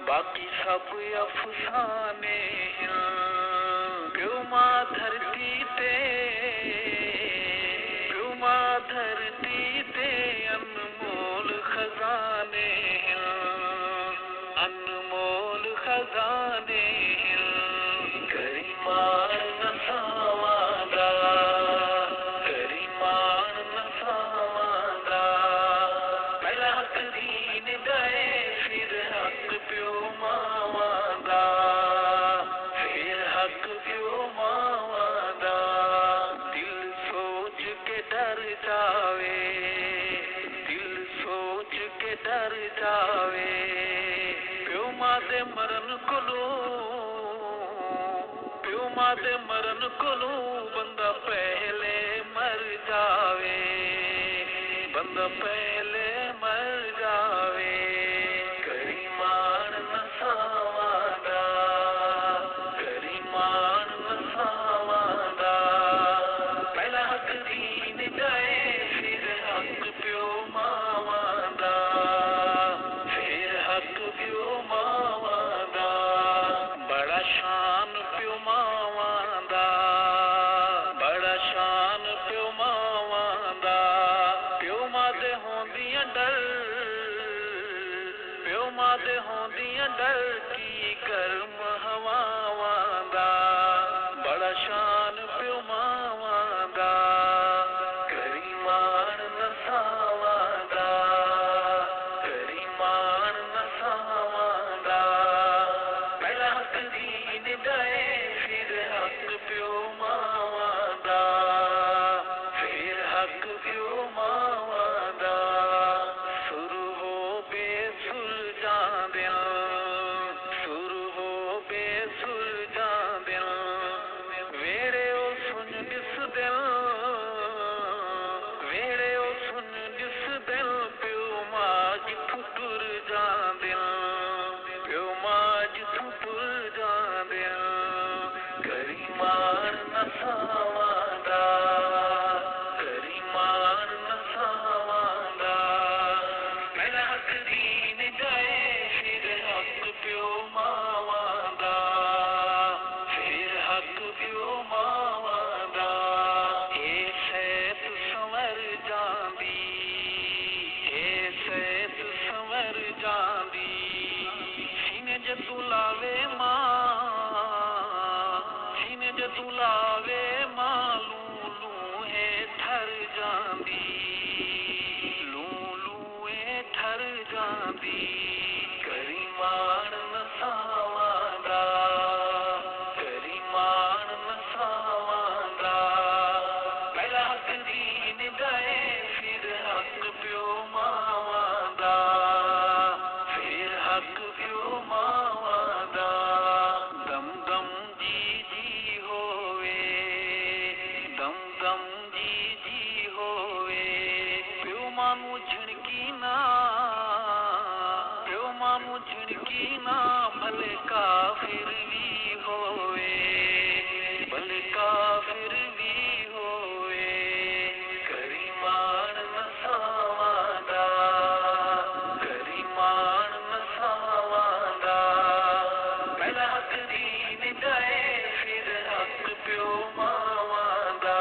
बाकी सब अफसाने प्यो मां धरती ते प्यो मां धरती ते अनमोल खजाने अनमोल खजाने करीमान नसावादा करीमान नसावादा पहला हक दीन गए फिर हक प्यो मावादा फिर हक प्यो मावादा दिल सोच के डर जावे दिल सोच के डर जावे प्यो मां दे मरन कोलो प्यो मां दे मरन कोलो बंदा पहले मर जावे बंदा पहले मर जावे करीमान नसावादा करीमान नसावादा पहला हक दीन गए फिर हक प्यो मावादा फिर हक प्यो मावादा बड़ा शान प्यो मावादा बड़ा शान प्यो मावादा प्यो मां दे होंदियां डर प्यो मां दे होंदियां डर की कर्म हवावादा बड़ा शान प्यो मावादा करीमान नसावादा करीमान नसावादा पहला हक दीन गए फिर हक प्यो मावादा फिर हक प्यो मावादा शुरू हो बेसुलझा दिल शुरू हो बेसुलझा दिल वेड़े ओ सुन जिस दिल वेड़े ओ सुन जिस दिल प्यो मां जिथों टुर जा दिल प्यो मां जिथों टुर जा दिल करीमान नसावादा करीमान नसावादा पहला हक दीन गए फिर हक प्यो मावादा फिर हक प्यो मावादा ए सैत संवर जांदी ए सैत संवर जांदी सीने ज तू लावे मां सीने ज तू लावे मां लू लू है ठर जांदी लू लू है ठर जांदी करीमान नसावादा करीमान नसावादा पहला हक दीन गए फिर हक प्यो मावादा फिर हक प्यो मावादा दम दम जी होवे दम दम जी होवे प्यो मानू झिड़की ना प्यो मानू झिड़की ना भले काफिर भी होवे भले काफिर भी होवे करीमान नसावादा करीमान नसावादा पहला हक दीन गए फिर हक प्यो मावादा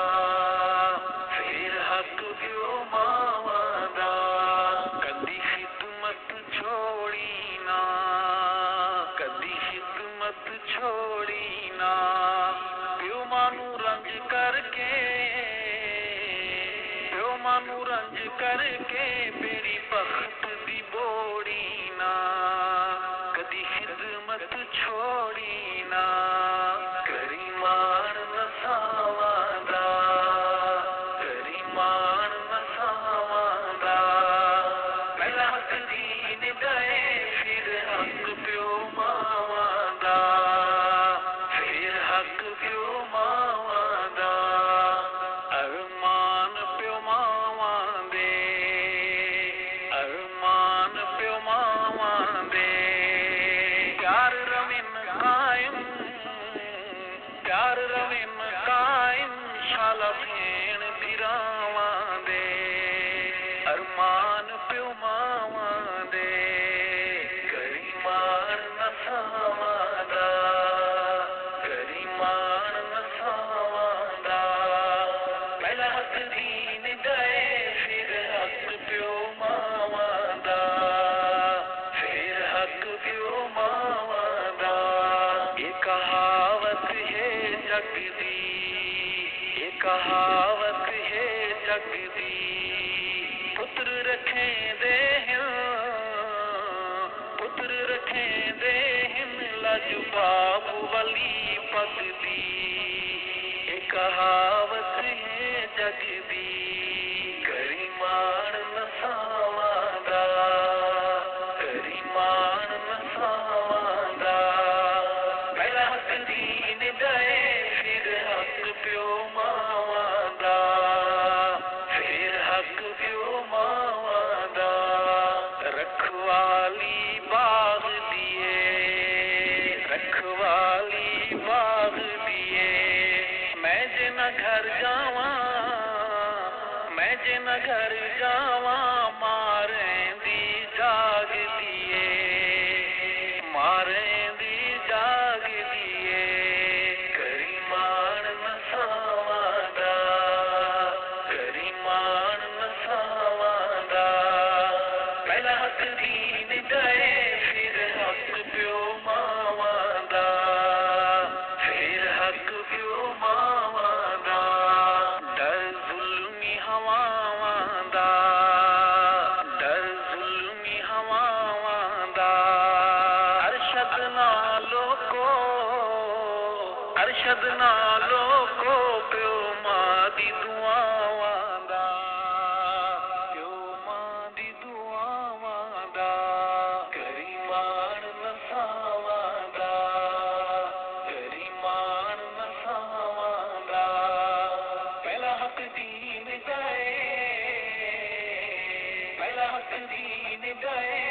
फिर हक प्यो मावादा कदी खिदमत छोड़ी ना कदी खिदमत छोड़ी ना प्यो मानू रंज करके प्यो मानू रंज करके मेरी बख्त दी बोड़ी ना कदी खिदमत छोड़ी ना करीमान नसावादा करीमान नसावादा पहला हक दीन गए फिर हक प्यो मावादा फिर हक प्यो मावादा अरमान प्यो मावादे अरमान प्यो मावां दा ये कहावत है जग दी ये कहावत है जग दी पुत्र रखेंदे हिन पुत्र रखेंदे हिन लाजवाब वली पग दी ये कहावत है जग दी करीमान नसावां दा करीमान नसावां दा पहला हक दीन दए फिर हक प्यो मावां दा फिर हक प्यो मावां दा रखवाली बाग दिए रखवाली बाग दिए मैं जिन घर जावां मैं जिन घर जावां मारेंदी जाग दिए मारेंदी जाग दिए करीमान नसावां दा करीमान नसावां दा पहला हक दीन दए फिर हक प्यो मावां दा फिर हक प्यो मावां दा डर जुल्मी हवावां दा डर जुल्मी हवावां दा अरशद नालो को प्यो मां दी दुआवां दा प्यो मां दी दुआवां दा करीमान नसावां दा करीमान नसावां दा पहला हक दीन दए पहला हक दीन दए